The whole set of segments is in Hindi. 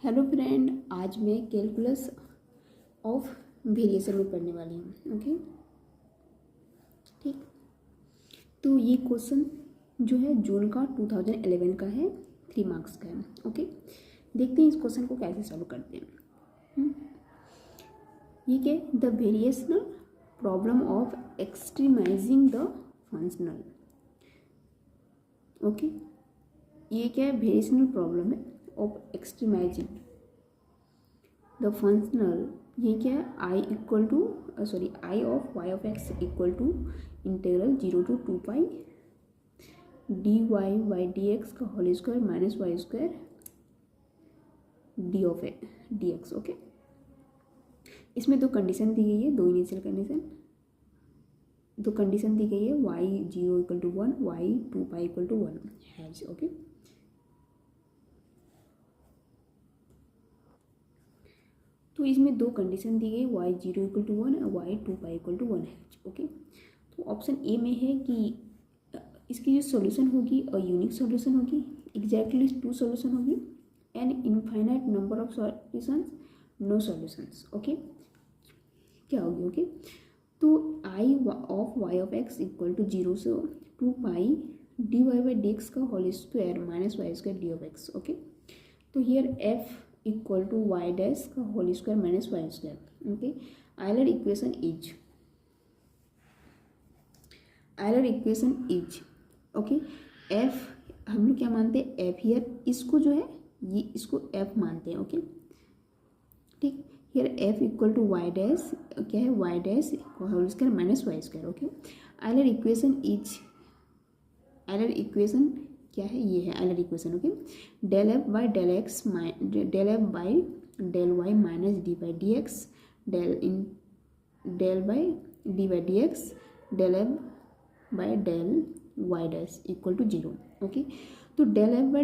हेलो फ्रेंड, आज मैं कैलकुलस ऑफ वेरिएशन में पढ़ने वाली हूँ। ओके, ठीक। तो ये क्वेश्चन जो है जून का 2011 का है, 3 मार्क्स का है। ओके, देखते हैं इस क्वेश्चन को कैसे सॉल्व करते हैं। ये क्या है? The variational problem of extremising the functional. Okay, ये क्या है? वेरिएशनल प्रॉब्लम है ऑफ एक्सट्रीमाइजिंग द फंक्शनल। ये क्या है? I of Y of x equal to integral 0 to 2 pi D Y by D X का whole square minus Y square D of D X. Okay, इसमें दो कंडीशन दी गई है, दो इनिशियल कंडीशन, दो कंडीशन दी गई है। Y 0 equal to 1, Y 2 pi equal to 1 है। ओके, तो इसमें दो कंडीशन दी गई, वाई 0 इक्वल टू 1 और वाई 2 पाई इक्वल टू 1 है। ओके, तो ऑप्शन ए में है कि इसकी जो सॉल्यूशन होगी और यूनिक सॉल्यूशन होगी, एग्जैक्टली 2 सॉल्यूशन होगी, and infinite number of solutions, no solutions. Okay, क्या होगी? ओके, तो I of Y of x equal to 0 से 2 pi D Y by D X का whole square minus Y square D of X. Okay, तो here F equal to Y dash का whole square minus Y square. Okay, Euler equation is okay, F हम लोग क्या मानते हैं? एफ हियर इसको जो है ये इसको एफ मानते हैं। ओके, ठीक। Here F equal to Y dash, क्या है? Y dash whole square minus Y square. Okay, Euler equation क्या है? ये है Euler equation. Okay, del F by del X del F by del Y minus D by D x del by D by D x del F by del Y dash equal to 0। Okay, तो del F by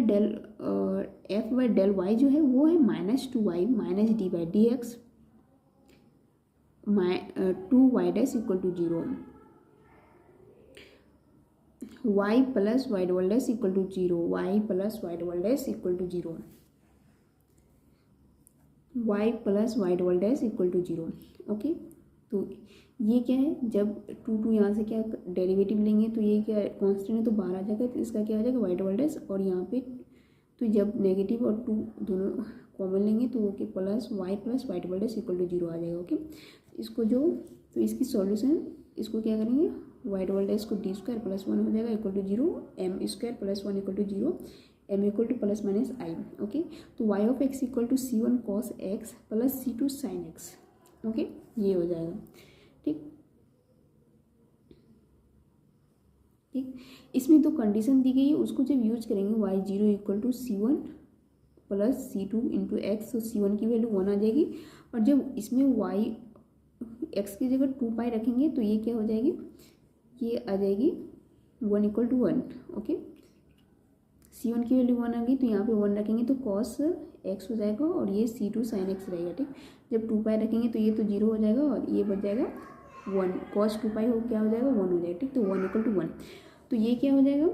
del Y जो है वो है minus 2y minus D by D X 2y dash equal to 0, y plus Y double dash equal to 0, y plus Y double dash equal to 0, y plus Y double dash equal to 0। Okay, तो ये क्या है? जब 2 यहाँ से क्या डेरिवेटिव लेंगे तो ये क्या कांस्टेंट है तो बाहर आ जाएगा, तो इसका क्या हो जाएगा? वाई डबल डैश, और यहाँ पे तो जब नेगेटिव और 2 दोनों कॉमन लेंगे तो वो क्या plus Y double dash equal to 0 आ जाएगा। ओके, इसको जो तो इसकी सॉल्यूशन इसको क्या करेंगे? वाई डबल डैश को डी स्क्वायर प्लस 1 हो जाएगा equal to 0, M square plus 1 equal to 0, M equal to plus minus I. Okay, तो Y of x equal to C1 cos x plus C2 sine X. Okay, ये हो जाएगा। ठीक, इसमें दो कंडीशन दी गई है, उसको जब यूज करेंगे y 0 equal to C1 plus C2 into x, तो C1 की वैल्यू 1 आ जाएगी, और जब इसमें वाई एक्स की जगह 2 पाई रखेंगे तो ये क्या हो जाएगी? ये आ जाएगी 1 इक्वल टू 1। ओके, C1 की वैल्यू 1 आ गई तो यहाँ पे 1 रखेंगे तो कॉस एक्स हो जाएगा, और ये C2 साइन एक्स रहेगा। ठीक, जब 2 पाई रखेंगे तो ये तो 0 हो जाएगा और ये बच जाएगा 1, कॉस 2 पाई हो क्या हो जाएगा? 1 हो जाएगा। ठीक, तो 1 इक्वल टू 1, तो ये क्या हो जाएगा?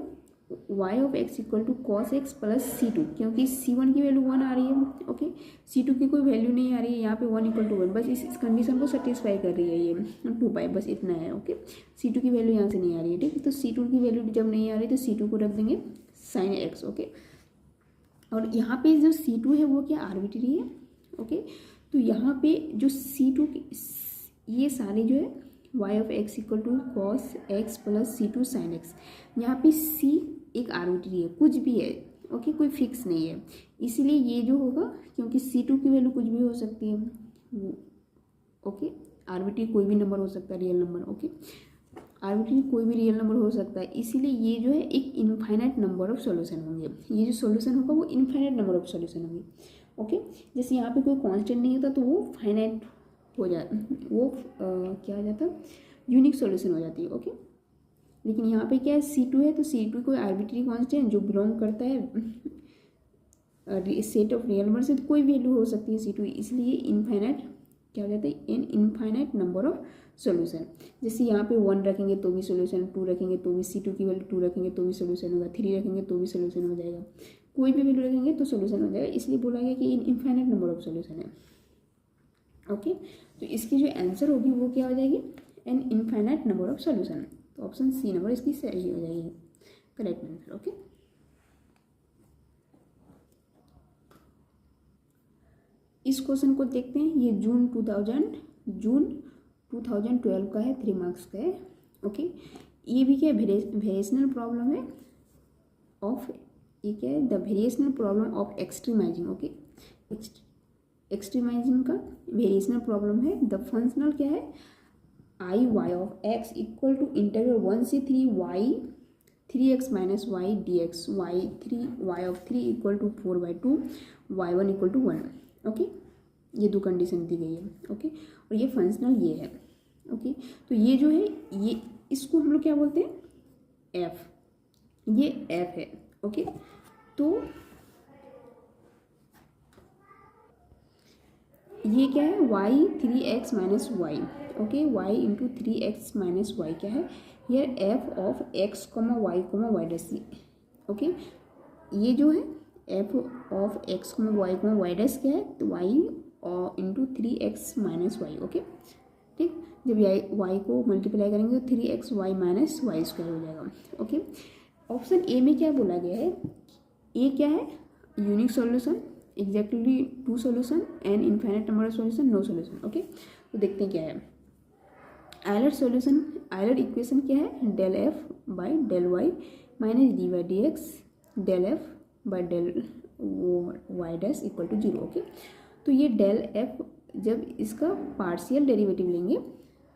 Y of x equal to cos x plus C2, क्योंकि C1 की वैल्यू 1 आ रही है। ओके, C2 की कोई वैल्यू नहीं आ रही है, यहाँ पे 1 इक्वल टू 1, बस इस कंडीशन को सेटिस्फाई कर रही है ये 2 पाई, बस इतना है। ओके, C2 की वैल्यू यहाँ से नहीं आ रही है। ठीक, तो C2 की वैल्यू जब नहीं आ रही तो C2 को रख देंगे साइन एक्स। ओके, और यहाँ पे जो C2 है वो क्या आर्बिट्री है। ओके, तो यहाँ पे जो C2 ये सारे जो है y of x equal to cos x plus C2 sine x, यहाँ पे C एक आर्बिट्री है, कुछ भी है। ओके, कोई फिक्स नहीं है, इसीलिए ये जो होगा, क्योंकि C2 की वैल्यू कुछ भी हो सकती है। ओके, आर्बिट्री कोई भी नंबर हो सकता है, रियल नंबर। ओके, आर्बिट्री कोई भी रियल नंबर हो सकता है, इसीलिए ये जो है एक इनफाइनाइट नंबर ऑफ सॉल्यूशन होंगे। ये जो सॉल्यूशन होगा वो इनफाइनाइट नंबर ऑफ सॉल्यूशन होंगे। ओके, जैसे यहाँ पे कोई कांस्टेंट नहीं होता तो वो फाइनाइट हो जाता, वो क्या हो जाता? यूनिक सॉल्यूशन हो जाती है। ओके, लेकिन यहाँ पे क्या है? C2 है तो C2 कोई आर्बिट्री कांस्टेंट जो बिलोंग करता है सेट ऑफ रियल नंबर से, तो कोई वैल्यू हो सकती है C2, इसलिए इनफाइनाइट क्या हो जाता है? इन इनफाइनाइट नंबर ऑफ सॉल्यूशन। जैसे यहाँ पे 1 रखेंगे तो भी सॉल्यूशन, 2 रखेंगे तो भी, C2 की वैल्यू 2 रखेंगे तो भी सॉल्यूशन होगा, 3 रखेंगे तो भी सॉल्यूशन हो जाएगा। कोई भी वैल्यू रखेंगे तो सोल्यूशन हो जाएगा, इसलिए बोला गया कि इनफाइनाइट नंबर ऑफ सोल्यूशन है। ओके, तो इसकी जो आंसर होगी वो क्या हो जाएगी, an infinite number of solution. तो ऑप्शन सी नंबर इसकी सही हो जाएगी, करेक्ट आंसर। ओके, इस क्वेश्चन को देखते हैं। ये जून 2012 का है, 3 मार्क्स का है। ओके, ये भी क्या वेरिएशनल प्रॉब्लम है ऑफ, ये क्या है, the variational problem of extremizing. Okay, extremizing का वेरिएशनल प्रॉब्लम है। द फंक्शनल क्या है, I Y of x equal to integral 1 से 3 Y 3x minus Y D X, Y of 3 equal to 4/2 y1 equal to 1। Okay, ये दो कंडीशन दी गई है। ओके, और ये फंक्शनल ये है। ओके, तो ये जो है, ये इसको हम लोग क्या बोलते हैं, एफ, ये एफ है। ओके, तो ये क्या है, y 3x minus y. Okay, y into 3x minus y क्या है, ये f of x y y dash. Okay, ये जो है f of x y dash क्या है, तो y into 3x minus y. Okay, ठीक, जब y को मल्टीप्लाई करेंगे तो 3x Y minus Y square हो जाएगा। ओके, ऑप्शन ए में क्या बोला गया है, ए क्या है, unique solution, exactly 2 solution and infinite number of solution, no solution. Okay, तो देखते हैं क्या है। आयलर सॉल्यूशन, आयलर इक्वेशन क्या है, del F by del Y minus d y D x del F by del Y dash equal to 0। Okay, तो ये डेल एफ जब इसका पार्शियल डेरिवेटिव लेंगे,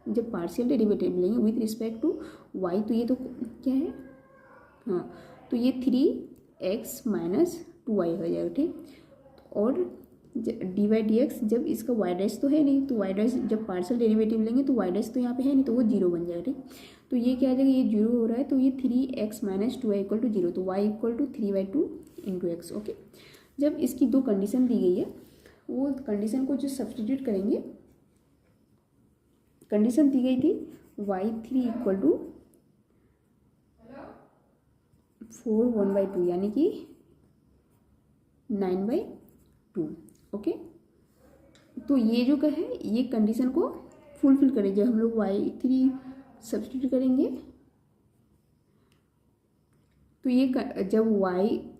जब पार्शियल डेरिवेटिव लेंगे विथ रिस्पेक्ट टू वाई, तो ये तो क्या है, हाँ, तो ये 3x माइनस 2y हो जाएगा। ठीक, और डी वाई डी एक्स जब इसका वाई डैश तो है नहीं, तो वाई डैश जब पार्शियल डेरिवेटिव लेंगे तो वाई डैश तो यहाँ पे है नहीं, तो वो 0 बन जाएगा। ठीक, तो ये क्या आ जाएगा, ये 0 हो रहा है, तो ये 3x minus 2y equal to 0, तो y equal to 3/2 into x. Okay, जब इसकी दो कंडीशन दी गई है, वो कंडीशन को जो सब्सटीट्यूट करेंगे, कंडीशन दी गई थी y3 इक्वल टू 4 1/2 यानी कि 9/2। ओके, तो ये जो का है, ये कंडीशन को फुलफिल करें। जब हम लोग y3 सब्सटीट्यूट करेंगे तो ये जब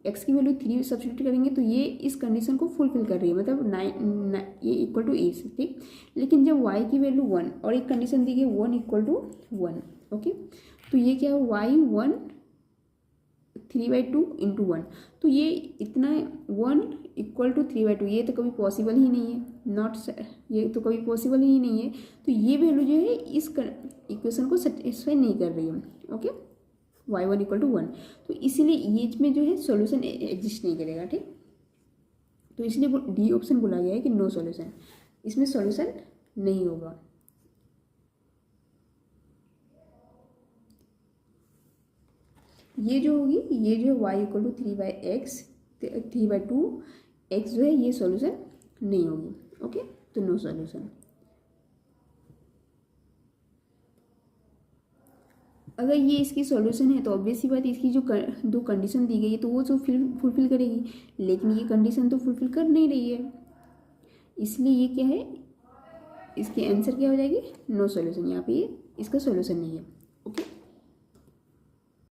x की वैल्यू 3 सब्सटीट्यूट करेंगे तो ये इस कंडीशन को फुलफिल कर रही है, मतलब 9 ये इक्वल टू ए से। ठीक, लेकिन जब y की वैल्यू 1 और एक कंडीशन दी गई 1 इक्वल टू 1। ओके, तो ये क्या है, y1 3/2 इंटू 1, तो ये इतना 1 इक्वल टू 3/2, ये तो कभी पॉसिबल ही नहीं है, नॉट, ये तो कभी पॉसिबल ही नहीं है। तो ये वैल्यू जो है इस इक्वेशन को सेटिस्फाई नहीं कर रही है। ओके, y1 इक्वल टू 1, तो इसीलिए ये में जो है सॉल्यूशन एग्जिस्ट नहीं करेगा। ठीक, तो इसलिए डी ऑप्शन बोला गया है कि नो सॉल्यूशन, इसमें सॉल्यूशन नहीं होगा। ये जो होगी, ये जो y इक्वल टू 3/2 x जो है ये सॉल्यूशन नहीं होगी। ओके, तो नो सॉल्यूशन। अगर ये इसकी सॉल्यूशन है तो ऑब्वियस सी बात है, इसकी जो दो कंडीशन दी गई है तो वो जो फुलफिल करेगी, लेकिन ये कंडीशन तो फुलफिल कर नहीं रही है, इसलिए ये क्या है, इसकी आंसर क्या हो जाएगी, नो सॉल्यूशन। यहाँ पे ये इसका सॉल्यूशन नहीं है। ओके।